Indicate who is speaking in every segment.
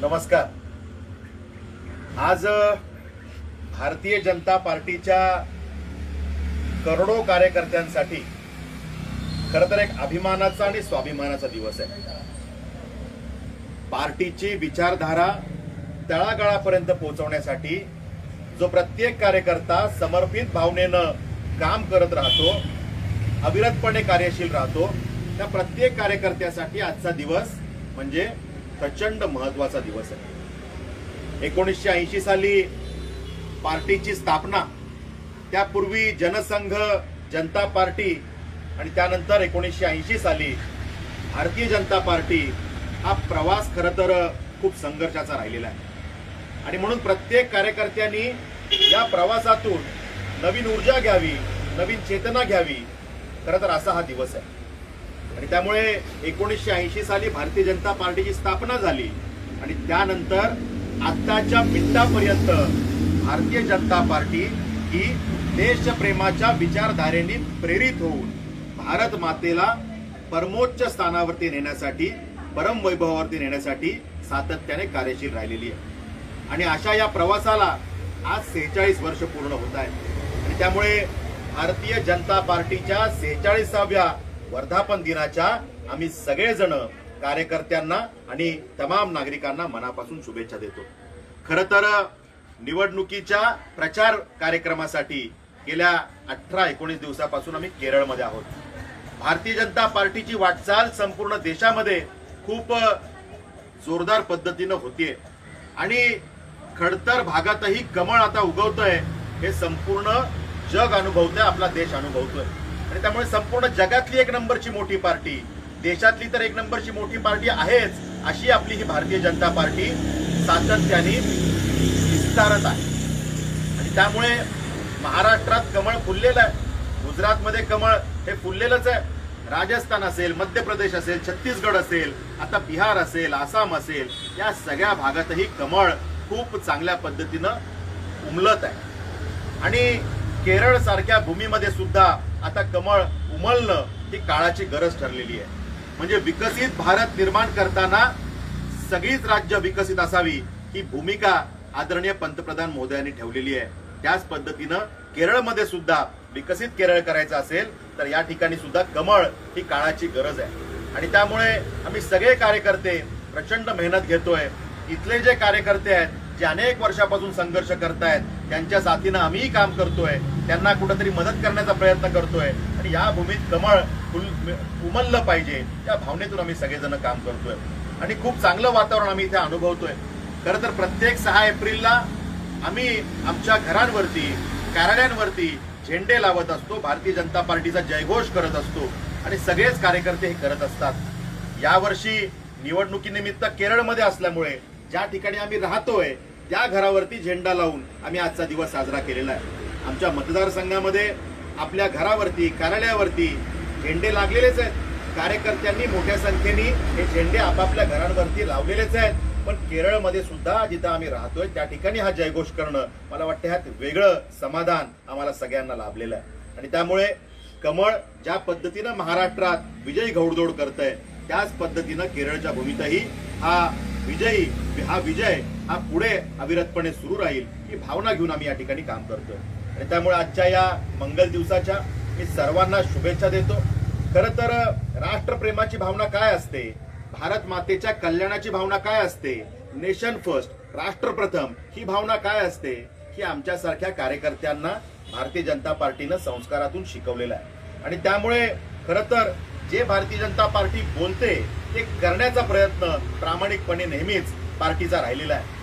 Speaker 1: नमस्कार। आज भारतीय जनता पार्टीच्या करोडो कार्यकर्त्यांसाठी खरं तर एक अभिमानाचा आणि स्वाभिमानाचा दिवस आहे। पार्टीची विचारधारा तळागाळापर्यंत पोहोचवण्यासाठी जो प्रत्येक कार्यकर्ता समर्पित भावनेनं काम करत राहतो, अविरतपणे कार्यशील राहतो, त्या प्रत्येक कार्यकर्त्यासाठी आजचा दिवस म्हणजे प्रचंड महत्त्वाचा दिवस आहे। 1980 साली पार्टीची स्थापना, त्यापूर्वी जनसंघ जनता पार्टी आणि त्यानंतर 1980 साली भारतीय जनता पार्टी हा प्रवास खरं तर खूप संघर्षाचा राहिलेला आहे आणि म्हणून प्रत्येक कार्यकर्त्यांनी या प्रवासातून नवीन ऊर्जा घ्यावी, नवीन चेतना घ्यावी, खरं तर असा हा दिवस आहे। आणि त्यामुळे 1980 साली भारतीय जनता पार्टीची स्थापना झाली आणि त्यानंतर आताच्या मिनिटापर्यंत भारतीय जनता पार्टी ही देशप्रेमाच्या विचारधारेने प्रेरित होऊन भारत मातेला परमोच्च स्थानावरती नेण्यासाठी, परम वैभवावरती नेण्यासाठी सातत्याने कार्यशील राहिलेली आहे। आणि अशा या प्रवासाला आज 46 वर्ष पूर्ण होत आहेत आणि त्यामुळे भारतीय जनता पार्टीच्या 46व्या वर्धापन दिनाच्या आम्ही सगळेजण कार्यकर्त्यांना आणि तमाम नागरिकांना मनापासून शुभेच्छा देतो। खरं तर निवडणुकीच्या प्रचार कार्यक्रमासाठी गेल्या 18-19 दिवसापासून आम्ही केरळमध्ये आहोत। भारतीय जनता पार्टीची वाटचाल संपूर्ण देशामध्ये खूप जोरदार पद्धतीनं होतीये आणि खडतर भागातही कमळ आता उगवतंय, हे संपूर्ण जग अनुभवतंय, आपला देश अनुभवतोय। आणि त्यामुळे संपूर्ण जगातली एक नंबरची मोठी पार्टी, देशातली तर एक नंबरची मोठी पार्टी आहेच, अशी आपली ही भारतीय जनता पार्टी सातत्याने विस्तारत आहे। आणि त्यामुळे महाराष्ट्रात कमळ फुललेलं आहे, गुजरातमध्ये कमळ हे फुललेलंच आहे, राजस्थान असेल, मध्य प्रदेश असेल, छत्तीसगड असेल, आता बिहार असेल, आसाम असेल, या सगळ्या भागातही कमळ खूप चांगल्या पद्धतीनं उमलत आहे। आणि केरळ सारख्या भूमीमध्ये सुद्धा आता कमळ उमलणं ही काळाची गरज ठरलेली आहे। म्हणजे विकसित भारत निर्माण करताना सगळीच राज्य विकसित असावी ही भूमिका आदरणीय पंतप्रधान मोदयांनी ठेवलेली आहे। त्याच पद्धतीनं केरळमध्ये सुद्धा विकसित केरळ करायचं असेल तर या ठिकाणी सुद्धा कमळ ही काळाची गरज आहे। आणि त्यामुळे आम्ही सगळे कार्यकर्ते प्रचंड मेहनत घेतोय। इथले जे कार्यकर्ते आहेत, जे अनेक वर्षापासून संघर्ष करतायत, त्यांच्या साथीनं आम्हीही काम करतोय, त्यांना कुठेतरी मदत करण्याचा प्रयत्न करतोय आणि या भूमीत कमळ उमललं पाहिजे या भावनेतून आम्ही सगळेजण काम करतोय आणि खूप चांगलं वातावरण आम्ही इथे अनुभवतोय। खरं तर प्रत्येक 6 एप्रिलला आम्ही आमच्या घरांवरती, कार्यालयांवरती झेंडे लावत असतो, भारतीय जनता पार्टीचा जयघोष करत असतो आणि सगळेच कार्यकर्ते हे करत असतात। यावर्षी निवडणुकीनिमित्त केरळमध्ये असल्यामुळे ज्या ठिकाणी आम्ही राहतोय त्या घरावरती झेंडा लावून आम्ही आजचा दिवस साजरा केलेला आहे। आमच्या मतदारसंघामध्ये आपल्या घरावरती, कार्यालयावरती झेंडे लागलेलेच आहेत, कार्यकर्त्यांनी मोठ्या संख्येने हे झेंडे आपापल्या घरांवरती लावलेलेच आहेत। पण केरळमध्ये सुद्धा जिथं आम्ही राहतोय त्या ठिकाणी हा जयघोष करणं, मला वाटतं ह्यात वेगळं समाधान आम्हाला सगळ्यांना लाभलेलं आहे। आणि त्यामुळे कमळ ज्या पद्धतीनं महाराष्ट्रात विजयी घौडदौड करतंय त्याच पद्धतीनं केरळच्या भूमीतही हा विजय हा पुढे अविरतपणे सुरू राहील ही भावना घेऊन आम्ही या ठिकाणी काम करतोय। आणि त्यामुळे आजच्या या मंगल दिवसाच्या मी सर्वांना शुभेच्छा देतो। खरं तर राष्ट्रप्रेमाची भावना काय असते, भारत मातेच्या कल्याणाची भावना काय असते, नेशन फर्स्ट, राष्ट्रप्रथम ही भावना काय असते, ही आमच्यासारख्या कार्यकर्त्यांना भारतीय जनता पार्टीनं संस्कारातून शिकवलेलं आहे। आणि त्यामुळे खरं तर जे भारतीय जनता पार्टी बोलते ते करण्याचा प्रयत्न प्रामाणिकपणे नेहमीच पार्टीचा राहिलेला आहे।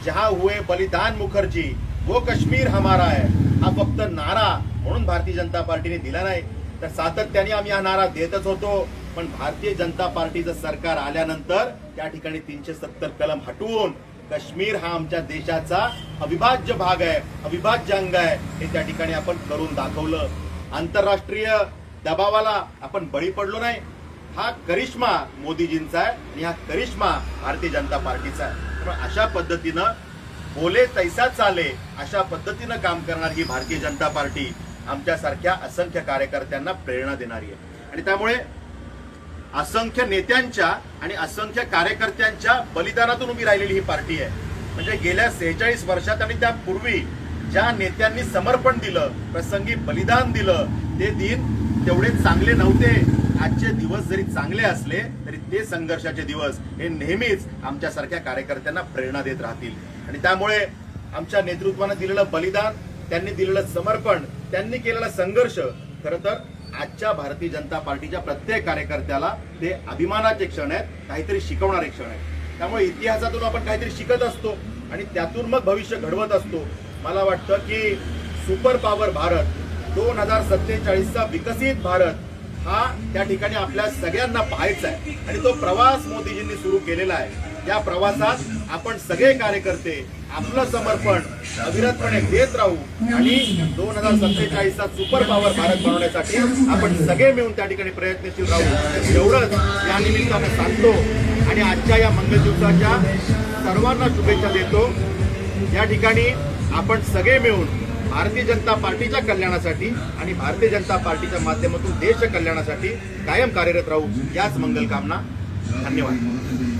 Speaker 1: जहां हुए बलिदान मुखर्जी वो कश्मीर हमारा है हा फक्त नारा म्हणून भारतीय जनता पार्टीने दिला नाही, तर सातत्याने आम्ही हा नारा देतच होतो। पण भारतीय जनता पार्टीचं सरकार आल्यानंतर त्या ठिकाणी 370 कलम हटवून काश्मीर हा आमच्या देशाचा अविभाज्य भाग आहे, अविभाज्य अंग आहे, हे त्या ठिकाणी आपण करून दाखवलं। आंतरराष्ट्रीय दबावाला आपण बळी पडलो नाही। हा करिश्मा मोदीजींचा आहे आणि हा करिश्मा भारतीय जनता पार्टीचा आहे। अशा पद्धतीनं बोले तैसा चाले अशा पद्धतीनं काम करणारी ही भारतीय जनता पार्टी आमच्यासारख्या असंख्य कार्यकर्त्यांना प्रेरणा देणारी आहे। आणि त्यामुळे असंख्य नेत्यांच्या आणि असंख्य कार्यकर्त्यांच्या बलिदानातून उभी राहिलेली ही पार्टी आहे. म्हणजे गेल्या 46 वर्षात आणि त्यापूर्वी ज्या नेत्यांनी समर्पण दिलं, प्रसंगी बलिदान दिलं, ते दिन तेवढे चांगले नव्हते. आजचे दिवस जरी चांगले असले तरी ते संघर्षाचे दिवस हे नेहमीच आमच्यासारख्या कार्यकर्त्यांना प्रेरणा देत राहतील. आणि त्यामुळे आमच्या नेतृत्वानं दिलेलं बलिदान, त्यांनी दिलेलं समर्पण, त्यांनी केलेला संघर्ष खरं तर आजच्या भारतीय जनता पार्टीच्या प्रत्येक कार्यकर्त्याला ते अभिमानाचे क्षण आहेत, काहीतरी शिकवणारे क्षण आहेत. त्यामुळे इतिहासातून आपण काहीतरी शिकत असतो आणि त्यातून मग भविष्य घडवत असतो. मला वाटतं की सुपर पॉवर भारत 2047चा विकसित भारत हा त्या ठिकाणी आपल्या सगळ्यांना पाहायचा आहे आणि तो प्रवास मोदीजींनी सुरू केलेला आहे. या प्रवासात आपण सगळे कार्यकर्ते आपलं समर्पण अविरतपणे देत राहू आणि 2047चा सुपर पॉवर भारत बनवण्यासाठी आपण सगळे मिळून त्या ठिकाणी प्रयत्नशील राहू, एवढंच या निमित्तानं सांगतो. आणि आजच्या या मंगल दिवसाच्या सर्वांना शुभेच्छा देतो. या ठिकाणी आपण सगळे मिळून भारतीय जनता पार्टीच्या कल्याणासाठी आणि भारतीय जनता पार्टीच्या माध्यमातून देश कल्याणासाठी कायम कार्यरत राहू, याच मंगल कामना. धन्यवाद.